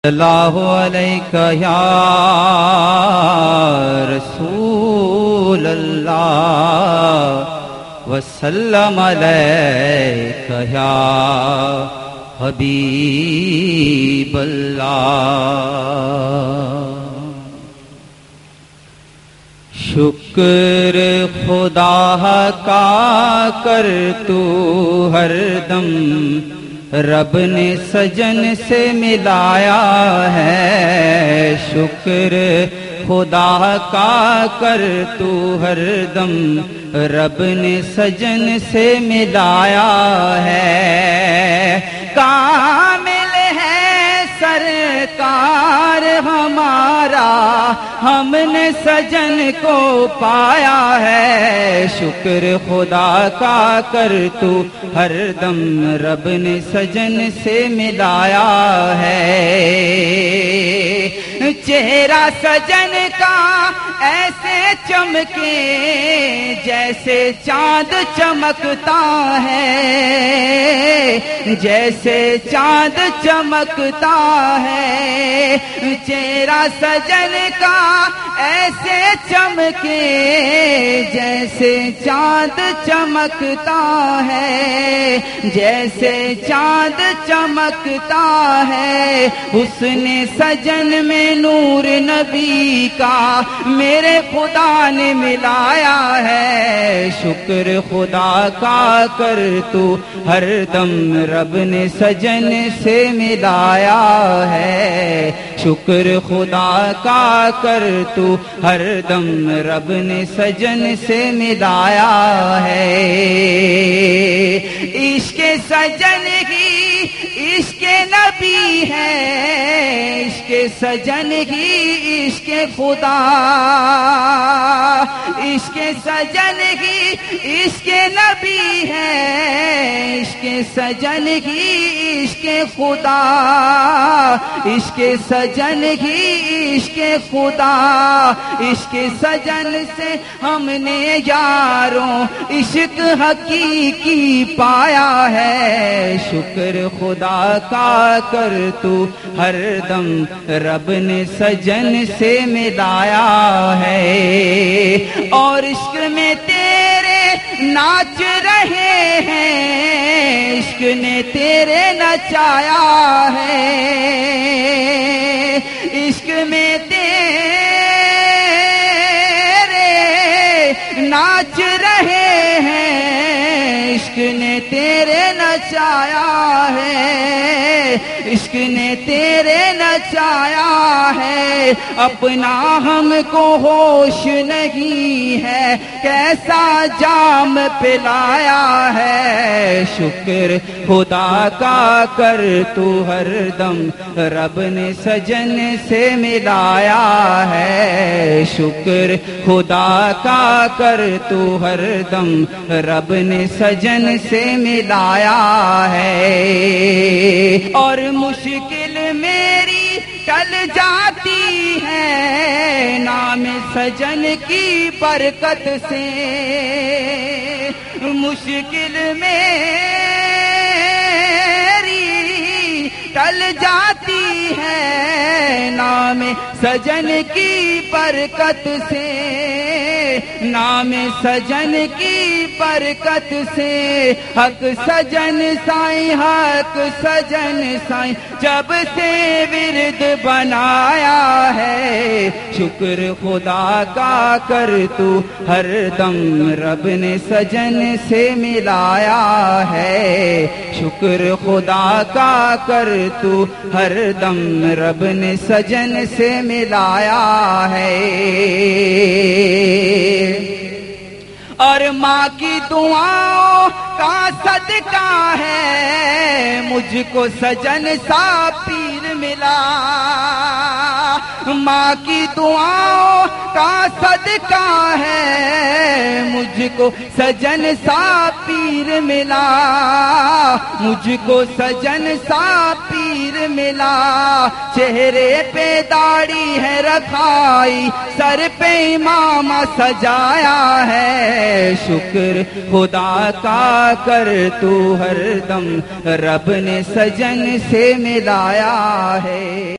اللہ علیکہ یا رسول اللہ وسلم علیکہ یا حبیب اللہ۔ شکر خدا کا کر تو ہر دم، رب نے سجن سے ملایا ہے۔ شکر خدا کا کر تو ہر دم، رب نے سجن سے ملایا ہے۔ کامل ہے سرکار ہمارا، ہم نے سجن کو پایا ہے۔ شکر خدا کا کر تو ہر دم، رب نے سجن سے ملایا ہے۔ چہرہ سجن کا ایسے چمکے جیسے چاند چمکتا ہے، جیسے چاند چمکتا ہے۔ چہرہ سجن کا ایسے چمکے جیسے چاند چمکتا ہے، جیسے چاند چمکتا ہے۔ حسن سجن میں نور نبی کا میرے خدا نے ملایا ہے۔ شکر خدا کا کر تو ہر دم، رب نے سجن سے ملایا ہے۔ شکر خدا کا کر تو ہر دم، رب نے سجن سے ملایا ہے۔ عشق سجن ہی عشق نبی ہے، عشق سجن ہی عشق خدا، عشق سجن ہی عشق نبی ہے، عشق سجن ہی عشق خدا، عشق سجن ہی عشق خدا۔ عشق سجن سے ہم نے یاروں عشق حقیقی پایا ہے۔ شکر خدا کا کر تو ہر دم، رب نے سجن سے ملایا ہے۔ اور عشق میں تیرے ناچ رہے ہیں، عشق نے تیرے نچایا ہے۔ عشق میں تیرے ناچ رہے ہیں، عشق نے تیرے نچایا ہے، عشق نے تیرے نچایا ہے۔ اپنا ہم کو ہوش نہیں ہے، کیسا جام پلایا ہے۔ شکر خدا کا کر تو ہر دم، رب نے سجن سے ملایا ہے۔ شکر خدا کا کر تو ہر دم، رب نے سجن سے ملایا ہے۔ اور مشکل میری ٹل جاتی ہے نام سجن کی برکت سے۔ مشکل میری ٹل جاتی ہے نام سجن کی برکت سے، نام سجن کی برکت سے۔ حق سجن سائیں، حق سجن سائیں، جب سے ورد بنایا ہے۔ شکر خدا کا کر تو ہر دم، رب نے سجن سے ملایا ہے۔ شکر خدا کا کر تو ہر دم، رب نے سجن سے ملایا ہے۔ اور ماں کی دعاؤں کا صدقہ ہے، مجھ کو سجن سا پیر ملا۔ ماں کی دعاؤں کا صدقہ ہے، مجھ کو سجن سا پیر ملا، مجھ کو سجن سا پیر ملا۔ چہرے پہ داڑھی ہے رکھائی، سر پہ امامہ سجایا ہے۔ شکر خدا کا کر تو ہر دم، رب نے سجن سے ملایا ہے۔